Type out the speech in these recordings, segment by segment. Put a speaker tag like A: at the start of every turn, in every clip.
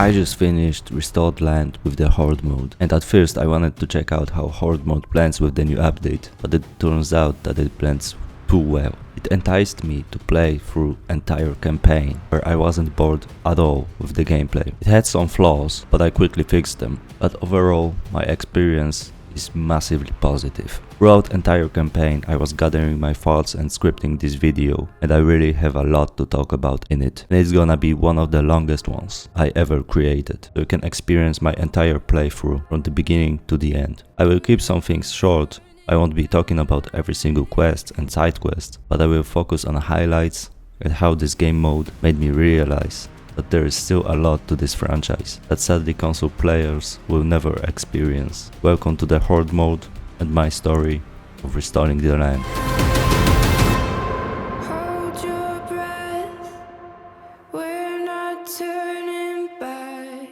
A: I just finished Restored Land with the Horde Mode, and at first I wanted to check out how Horde Mode blends with the new update, but it turns out that it blends too well. It enticed me to play through entire campaign, where I wasn't bored at all with the gameplay. It had some flaws, but I quickly fixed them, but overall my experience is massively positive. Throughout entire campaign I was gathering my thoughts and scripting this video, and I really have a lot to talk about in it, and it's gonna be one of the longest ones I ever created, so you can experience my entire playthrough from the beginning to the end. I will keep some things short. I won't be talking about every single quest and side quest, but I will focus on highlights and how this game mode made me realize that there is still a lot to this franchise that sadly console players will never experience. Welcome to the Horde Mode and my story of restoring the land.
B: Hold your breath, we're not turning back.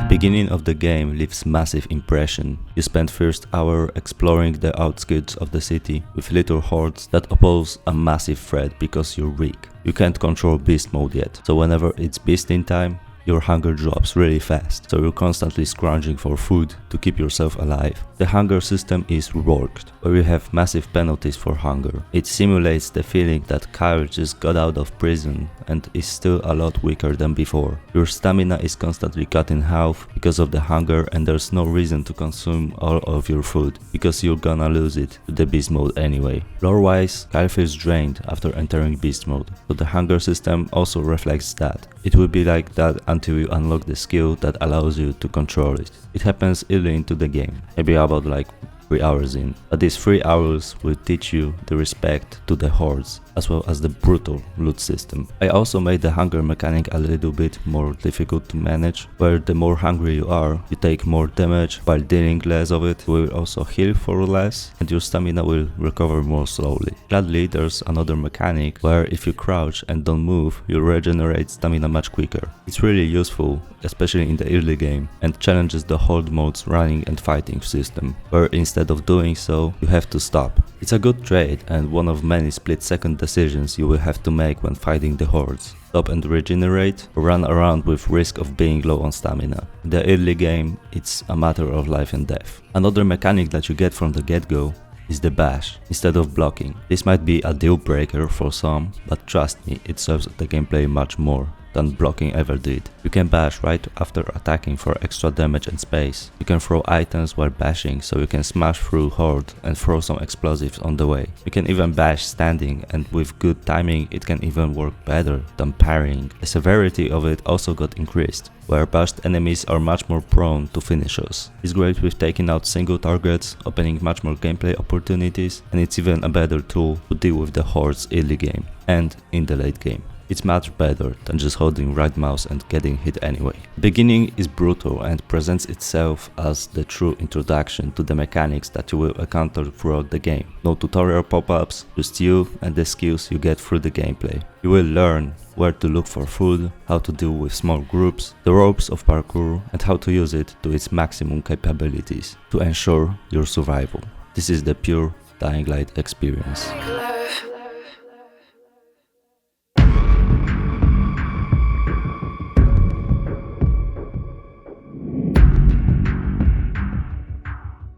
A: The beginning of the game leaves massive impression. You spend first hour exploring the outskirts of the city with little hordes that oppose a massive threat because you're weak. You can't control beast mode yet, so whenever it's beasting time, your hunger drops really fast, so you're constantly scrounging for food to keep yourself alive. The hunger system is reworked, where you have massive penalties for hunger. It simulates the feeling that Kyle just got out of prison and is still a lot weaker than before. Your stamina is constantly cut in half because of the hunger, and there's no reason to consume all of your food, because you're gonna lose it to the beast mode anyway. Lore wise, Kyle feels drained after entering beast mode, so the hunger system also reflects that. It will be like that until you unlock the skill that allows you to control it. It happens early into the game, maybe about like 3 hours in, but these 3 hours will teach you the respect to the hordes, as well as the brutal loot system. I also made the hunger mechanic a little bit more difficult to manage, where the more hungry you are, you take more damage while dealing less of it. You will also heal for less, and your stamina will recover more slowly. Gladly, there's another mechanic where if you crouch and don't move, you regenerate stamina much quicker. It's really useful, especially in the early game, and challenges the Horde Mode's running and fighting system, where instead of doing so, you have to stop. It's a good trade and one of many split-second decisions you will have to make when fighting the hordes. Stop and regenerate, or run around with risk of being low on stamina. In the early game, it's a matter of life and death. Another mechanic that you get from the get-go is the bash, instead of blocking. This might be a deal breaker for some, but trust me, it serves the gameplay much more than blocking ever did. You can bash right after attacking for extra damage and space. You can throw items while bashing, so you can smash through horde and throw some explosives on the way. You can even bash standing, and with good timing it can even work better than parrying. The severity of it also got increased, where bashed enemies are much more prone to finishers. It's great with taking out single targets, opening much more gameplay opportunities, and it's even a better tool to deal with the hordes early game and in the late game. It's much better than just holding right mouse and getting hit anyway. The beginning is brutal and presents itself as the true introduction to the mechanics that you will encounter throughout the game. No tutorial pop-ups, just you and the skills you get through the gameplay. You will learn where to look for food, how to deal with small groups, the ropes of parkour, and how to use it to its maximum capabilities to ensure your survival. This is the pure Dying Light experience.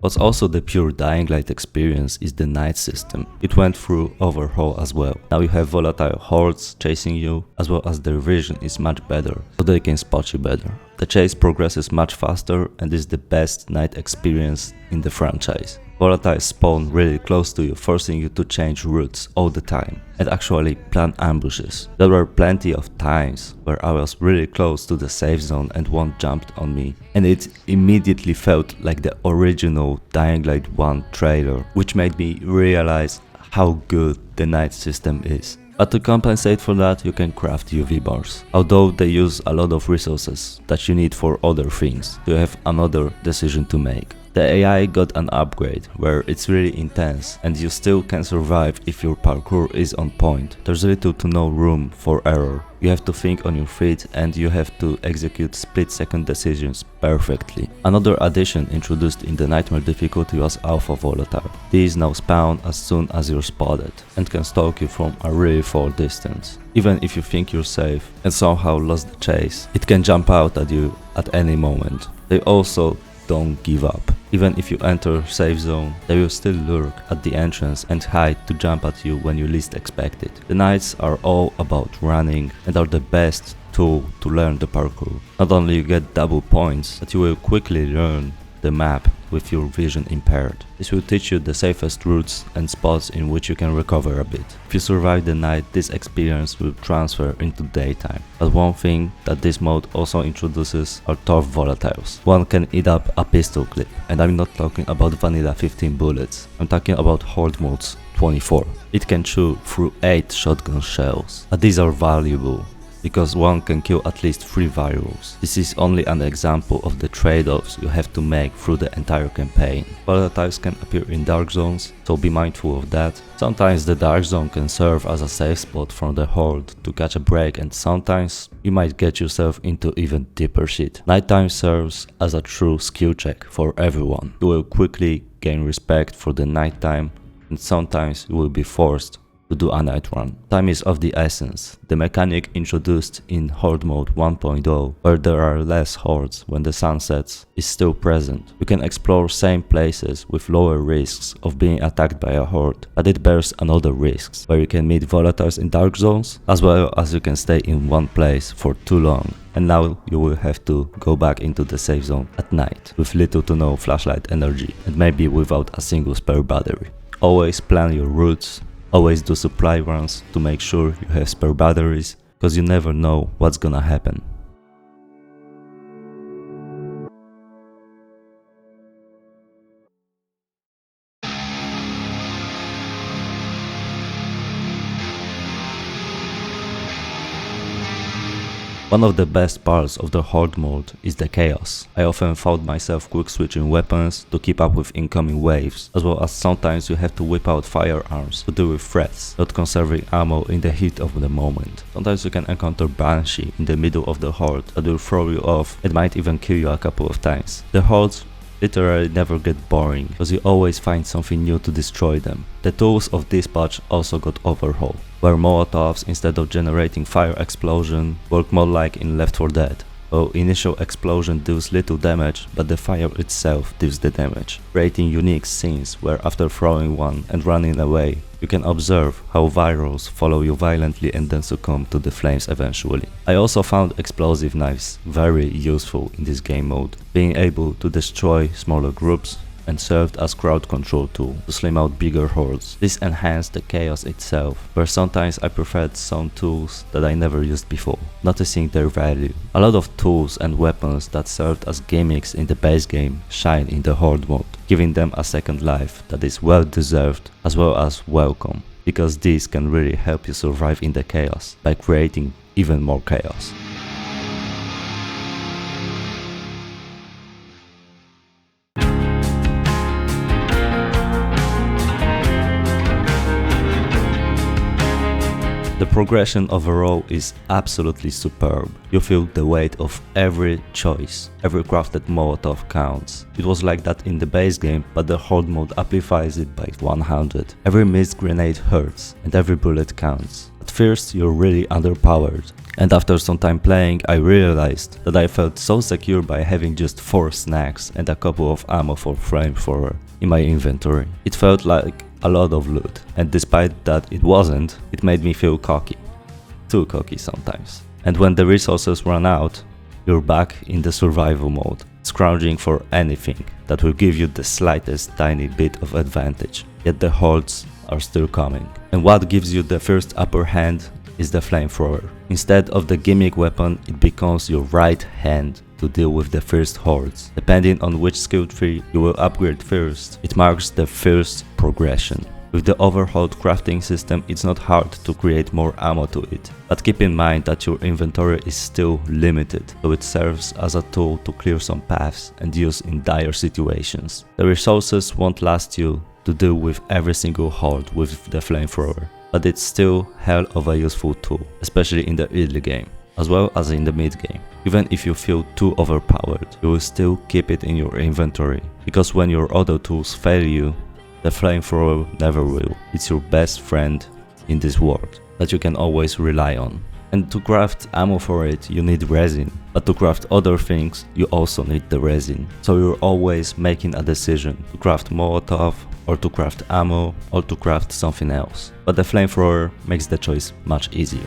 A: What's also the pure Dying Light experience is the night system. It went through overhaul as well. Now you have volatile hordes chasing you, as well as their vision is much better, so they can spot you better. The chase progresses much faster and is the best night experience in the franchise. Volatiles spawn really close to you, forcing you to change routes all the time and actually plan ambushes. There were plenty of times where I was really close to the safe zone and one jumped on me, and it immediately felt like the original Dying Light 1 trailer, which made me realize how good the night system is. But to compensate for that, you can craft UV bars, although they use a lot of resources that you need for other things. You have another decision to make. The AI got an upgrade where it's really intense and you still can survive if your parkour is on point. There's little to no room for error. You have to think on your feet and you have to execute split-second decisions perfectly. Another addition introduced in the Nightmare difficulty was Alpha Volatile. These now spawn as soon as you're spotted and can stalk you from a really far distance. Even if you think you're safe and somehow lost the chase, it can jump out at you at any moment. They also don't give up. Even if you enter safe zone, they will still lurk at the entrance and hide to jump at you when you least expect it. The Knights are all about running and are the best tool to learn the parkour. Not only you get double points, but you will quickly learn the map with your vision impaired. This will teach you the safest routes and spots in which you can recover a bit. If you survive the night, this experience will transfer into daytime. But one thing that this mode also introduces are tough volatiles. One can eat up a pistol clip, and I'm not talking about vanilla 15 bullets, I'm talking about Horde Mode's 24. It can chew through 8 shotgun shells, and these are valuable because one can kill at least 3 virals. This is only an example of the trade-offs you have to make through the entire campaign. Volatiles can appear in dark zones, so be mindful of that. Sometimes the dark zone can serve as a safe spot from the horde to catch a break, and sometimes you might get yourself into even deeper shit. Nighttime serves as a true skill check for everyone. You will quickly gain respect for the nighttime, and sometimes you will be forced to do a night run. Time is of the essence. The mechanic introduced in Horde Mode 1.0, where there are less hordes when the sun sets, is still present. You can explore same places with lower risks of being attacked by a horde, but it bears another risks, where you can meet volatiles in dark zones, as well as you can stay in one place for too long. And now you will have to go back into the safe zone at night, with little to no flashlight energy, and maybe without a single spare battery. Always plan your routes. Always do supply runs to make sure you have spare batteries, cause you never know what's gonna happen. One of the best parts of the Horde mode is the chaos. I often found myself quick switching weapons to keep up with incoming waves, as well as sometimes you have to whip out firearms to deal with threats, not conserving ammo in the heat of the moment. Sometimes you can encounter Banshee in the middle of the horde that will throw you off and might even kill you a couple of times. The hordes literally never get boring, because you always find something new to destroy them. The tools of this patch also got overhaul, where Molotovs, instead of generating fire explosion, work more like in Left 4 Dead. So initial explosion deals little damage, but the fire itself deals the damage, creating unique scenes where after throwing one and running away, you can observe how virals follow you violently and then succumb to the flames eventually. I also found explosive knives very useful in this game mode, being able to destroy smaller groups, and served as crowd control tool to slim out bigger hordes. This enhanced the chaos itself, where sometimes I preferred some tools that I never used before, noticing their value. A lot of tools and weapons that served as gimmicks in the base game shine in the Horde mode, giving them a second life that is well deserved as well as welcome, because these can really help you survive in the chaos by creating even more chaos. The progression overall is absolutely superb. You feel the weight of every choice, every crafted Molotov counts. It was like that in the base game, but the Horde mode amplifies it by 100. Every missed grenade hurts, and every bullet counts. At first you're really underpowered, and after some time playing I realized that I felt so secure by having just 4 snacks and a couple of ammo for flamethrower in my inventory. It felt like a lot of loot, and despite that it wasn't, it made me feel cocky. Too cocky sometimes. And when the resources run out, you're back in the survival mode, scrounging for anything that will give you the slightest tiny bit of advantage. Yet the hordes are still coming. And what gives you the first upper hand is the flamethrower. Instead of the gimmick weapon, it becomes your right hand to deal with the first hordes. Depending on which skill tree you will upgrade first, it marks the first progression. With the overhauled crafting system, it's not hard to create more ammo to it, but keep in mind that your inventory is still limited, so it serves as a tool to clear some paths and use in dire situations. The resources won't last you to deal with every single horde with the flamethrower, but it's still hell of a useful tool, especially in the early game, as well as in the mid game. Even if you feel too overpowered, you will still keep it in your inventory, because when your other tools fail you, the flamethrower never will. It's your best friend in this world that you can always rely on. And to craft ammo for it, you need resin, but to craft other things, you also need the resin. So you're always making a decision to craft Molotov, or to craft ammo, or to craft something else. But the flamethrower makes the choice much easier.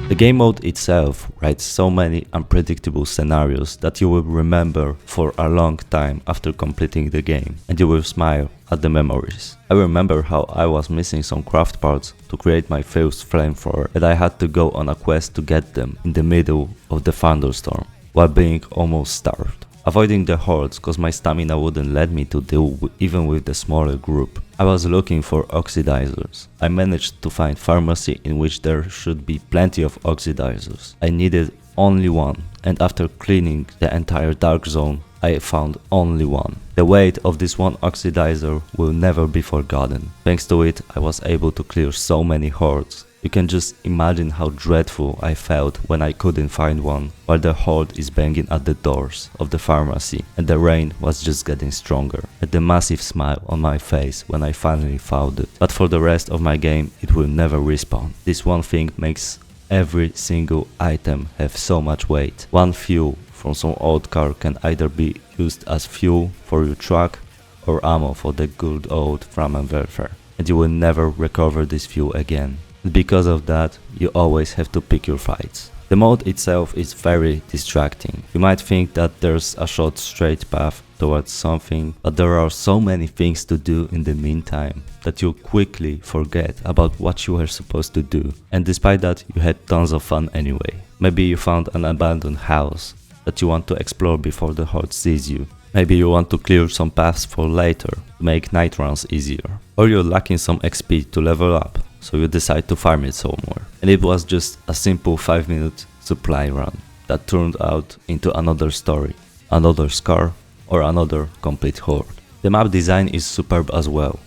A: The game mode itself writes so many unpredictable scenarios that you will remember for a long time after completing the game, and you will smile at the memories. I remember how I was missing some craft parts to create my first flamethrower, and I had to go on a quest to get them in the middle of the thunderstorm, while being almost starved. Avoiding the hordes cause my stamina wouldn't let me to deal even with the smaller group. I was looking for oxidizers. I managed to find pharmacy in which there should be plenty of oxidizers. I needed only one, and after cleaning the entire dark zone, I found only one. The weight of this one oxidizer will never be forgotten. Thanks to it, I was able to clear so many hordes. You can just imagine how dreadful I felt when I couldn't find one, while the horde is banging at the doors of the pharmacy and the rain was just getting stronger. I had a massive smile on my face when I finally found it. But for the rest of my game, it will never respawn. This one thing makes every single item have so much weight. One fuel from some old car can either be used as fuel for your truck or ammo for the good old Flammenwerfer, and you will never recover this fuel again. Because of that, you always have to pick your fights. The mode itself is very distracting. You might think that there's a short straight path towards something, but there are so many things to do in the meantime that you quickly forget about what you were supposed to do. And despite that, you had tons of fun anyway. Maybe you found an abandoned house that you want to explore before the horde sees you. Maybe you want to clear some paths for later to make night runs easier. Or you're lacking some XP to level up, so you decide to farm it somewhere. And it was just a simple 5-minute supply run that turned out into another story, another scar, or another complete horde. The map design is superb as well.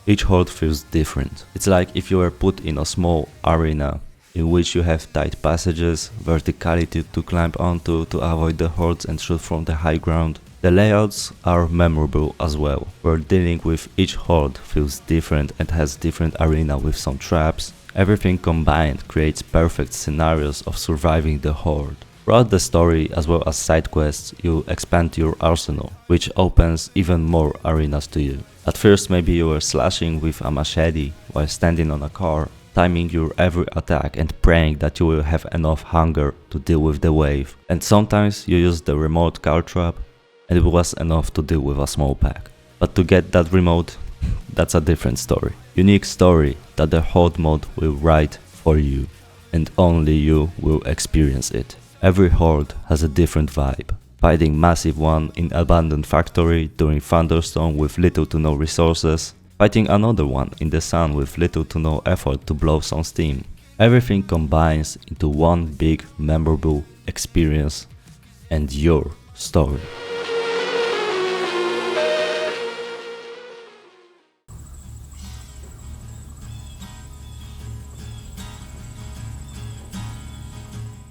A: Each horde feels different. It's like if you were put in a small arena in which you have tight passages, verticality to climb onto to avoid the hordes and shoot from the high ground. The layouts are memorable as well, where dealing with each horde feels different and has different arena with some traps. Everything combined creates perfect scenarios of surviving the horde. Throughout the story as well as side quests, you expand your arsenal, which opens even more arenas to you. At first maybe you were slashing with a machete while standing on a car, timing your every attack and praying that you will have enough hunger to deal with the wave. And sometimes you use the remote car trap, and it was enough to deal with a small pack. But to get that remote, that's a different story. Unique story that the Horde mode will write for you, and only you will experience it. Every horde has a different vibe. Fighting massive one in abandoned factory during thunderstorm with little to no resources, fighting another one in the sun with little to no effort to blow some steam. Everything combines into one big memorable experience and your story.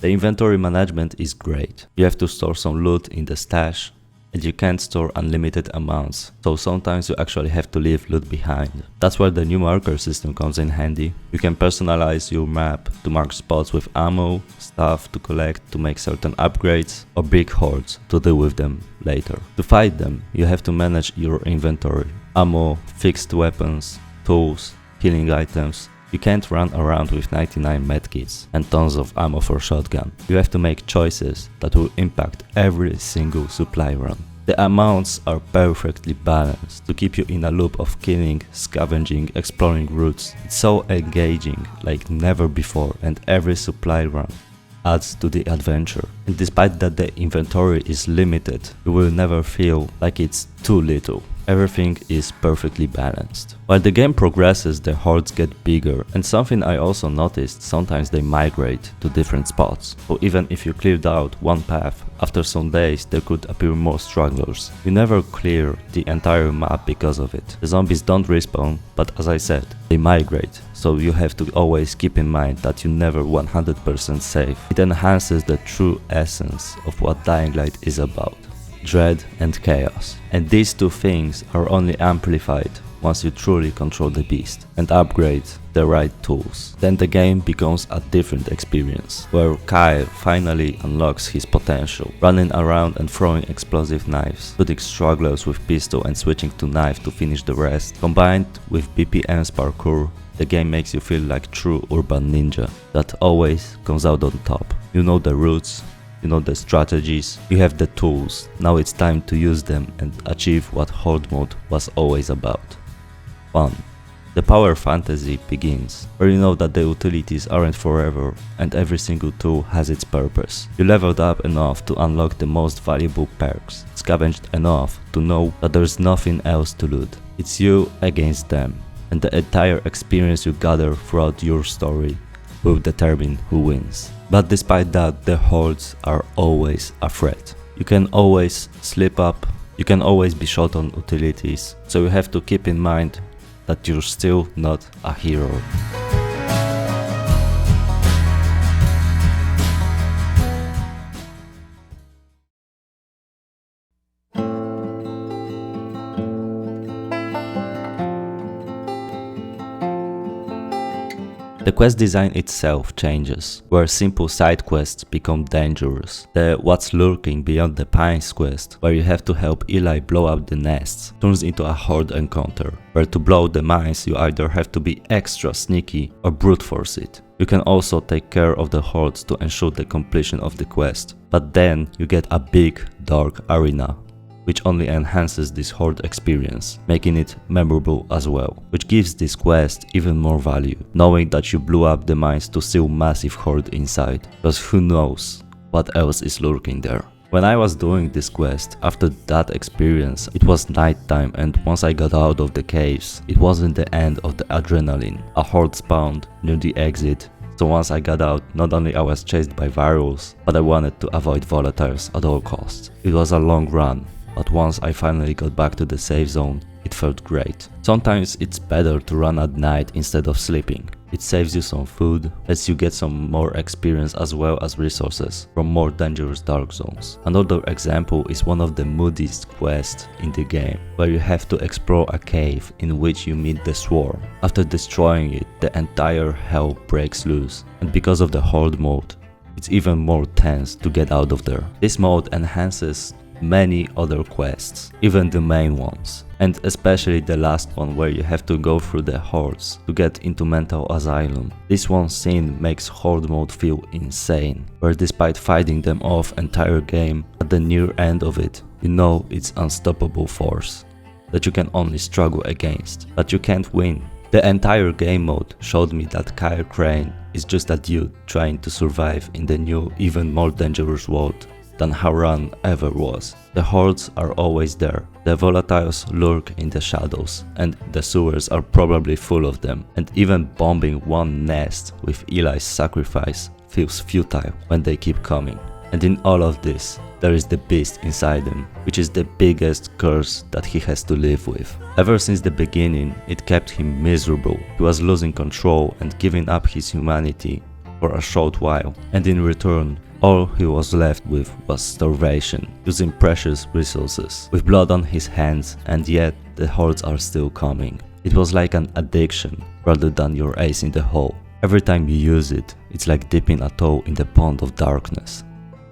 A: The inventory management is great. You have to store some loot in the stash, and you can't store unlimited amounts, so sometimes you actually have to leave loot behind. That's where the new marker system comes in handy. You can personalize your map to mark spots with ammo, stuff to collect to make certain upgrades, or big hordes to deal with them later. To fight them, you have to manage your inventory. Ammo, fixed weapons, tools, healing items. You can't run around with 99 medkits and tons of ammo for shotgun. You have to make choices that will impact every single supply run. The amounts are perfectly balanced to keep you in a loop of killing, scavenging, exploring routes. It's so engaging like never before, and every supply run adds to the adventure. And despite that the inventory is limited, you will never feel like it's too little. Everything is perfectly balanced. While the game progresses, the hordes get bigger, and something I also noticed, sometimes they migrate to different spots. So even if you cleared out one path, after some days there could appear more stragglers. You never clear the entire map because of it. The zombies don't respawn, but as I said, they migrate, so you have to always keep in mind that you're never 100% safe. It enhances the true essence of what Dying Light is about: dread and chaos. And these two things are only amplified once you truly control the beast and upgrade the right tools. Then the game becomes a different experience, where Kyle finally unlocks his potential, running around and throwing explosive knives, shooting stragglers with pistol and switching to knife to finish the rest. Combined with BPM's parkour, the game makes you feel like true urban ninja that always comes out on top. You know the routes, you know the strategies, you have the tools. Now it's time to use them and achieve what Horde Mode was always about: fun. The power fantasy begins, where you know that the utilities aren't forever and every single tool has its purpose. You leveled up enough to unlock the most valuable perks, scavenged enough to know that there's nothing else to loot. It's you against them, and the entire experience you gather throughout your story will determine who wins. But despite that, the hordes are always a threat. You can always slip up, you can always be shot on utilities, so you have to keep in mind that you're still not a hero. The quest design itself changes, where simple side quests become dangerous. The What's Lurking Beyond the Pines quest, where you have to help Eli blow up the nests, turns into a horde encounter, where to blow the mines you either have to be extra sneaky or brute force it. You can also take care of the hordes to ensure the completion of the quest, but then you get a big dark arena, which only enhances this horde experience, making it memorable as well, which gives this quest even more value, knowing that you blew up the mines to seal massive horde inside, because who knows what else is lurking there. When I was doing this quest, after that experience, it was nighttime, and once I got out of the caves, it wasn't the end of the adrenaline. A horde spawned near the exit, so once I got out, not only I was chased by virals, but I wanted to avoid volatiles at all costs. It was a long run, but once I finally got back to the safe zone, it felt great. Sometimes it's better to run at night instead of sleeping. It saves you some food, lets you get some more experience as well as resources from more dangerous dark zones. Another example is one of the moodiest quests in the game, where you have to explore a cave in which you meet the Swarm. After destroying it, the entire hell breaks loose, and because of the Horde mode, it's even more tense to get out of there. This mode enhances many other quests, even the main ones, and especially the last one where you have to go through the hordes to get into mental asylum. This one scene makes Horde mode feel insane, where despite fighting them off entire game, at the near end of it, you know it's unstoppable force that you can only struggle against, but you can't win. The entire game mode showed me that Kyle Crane is just a dude trying to survive in the new, even more dangerous world than Haran ever was. The hordes are always there, the volatiles lurk in the shadows, and the sewers are probably full of them, and even bombing one nest with Eli's sacrifice feels futile when they keep coming. And in all of this, there is the beast inside him, which is the biggest curse that he has to live with. Ever since the beginning, it kept him miserable. He was losing control and giving up his humanity for a short while, and in return, all he was left with was starvation, using precious resources, with blood on his hands, and yet the hordes are still coming. It was like an addiction rather than your ace in the hole. Every time you use it, it's like dipping a toe in the pond of darkness,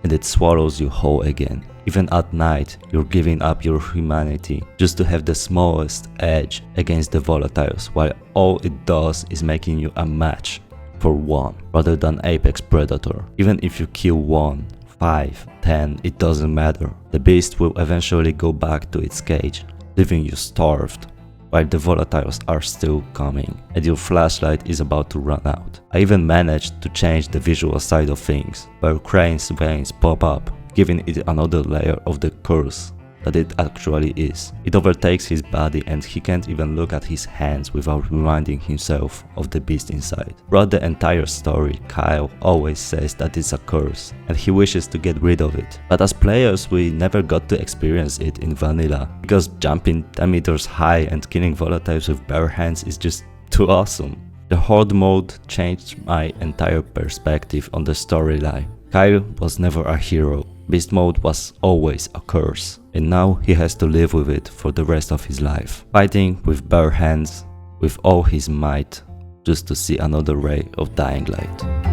A: and it swallows you whole again. Even at night, you're giving up your humanity just to have the smallest edge against the volatiles, while all it does is making you a match for one rather than apex predator. Even if you kill one, 5, 10, it doesn't matter. The beast will eventually go back to its cage, leaving you starved, while the volatiles are still coming, and your flashlight is about to run out. I even managed to change the visual side of things, where Crane's veins pop up, giving it another layer of the curse that it actually is. It overtakes his body and he can't even look at his hands without reminding himself of the beast inside. Throughout the entire story, Kyle always says that it's a curse and he wishes to get rid of it. But as players we never got to experience it in vanilla, because jumping 10 meters high and killing volatiles with bare hands is just too awesome. The Horde mode changed my entire perspective on the storyline. Kyle was never a hero. Beast mode was always a curse, and now he has to live with it for the rest of his life, fighting with bare hands, with all his might, just to see another ray of dying light.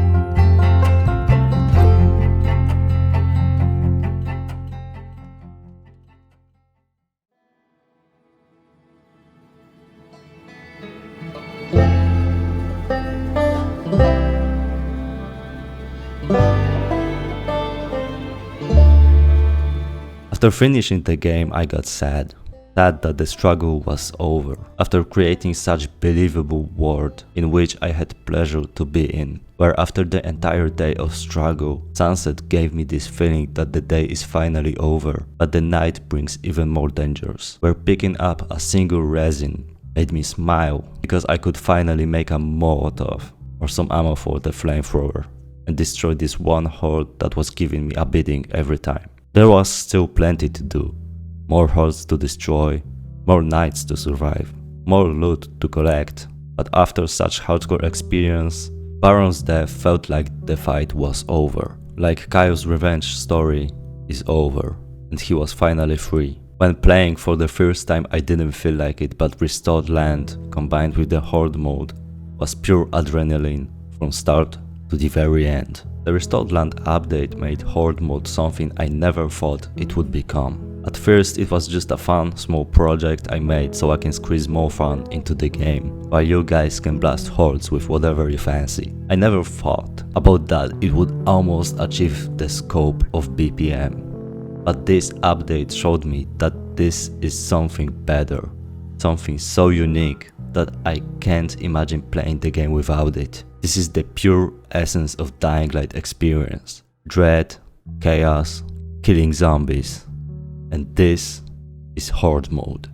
A: After finishing the game, I got sad that the struggle was over. After creating such believable world in which I had pleasure to be in, where after the entire day of struggle, sunset gave me this feeling that the day is finally over, but the night brings even more dangers, where picking up a single resin made me smile because I could finally make a Molotov or some ammo for the flamethrower and destroy this one horde that was giving me a beating every time. There was still plenty to do, more hordes to destroy, more nights to survive, more loot to collect, but after such hardcore experience, Baron's death felt like the fight was over, like Kyle's revenge story is over, and he was finally free. When playing for the first time I didn't feel like it, but Restored Land combined with the Horde mode was pure adrenaline from start to the very end. The Restored Land update made Horde mode something I never thought it would become. At first it was just a fun, small project I made so I can squeeze more fun into the game, while you guys can blast hordes with whatever you fancy. I never thought about that it would almost achieve the scope of BPM. But this update showed me that this is something better, something so unique that I can't imagine playing the game without it. This is the pure essence of Dying Light experience. Dread, chaos, killing zombies. And this is Horde mode.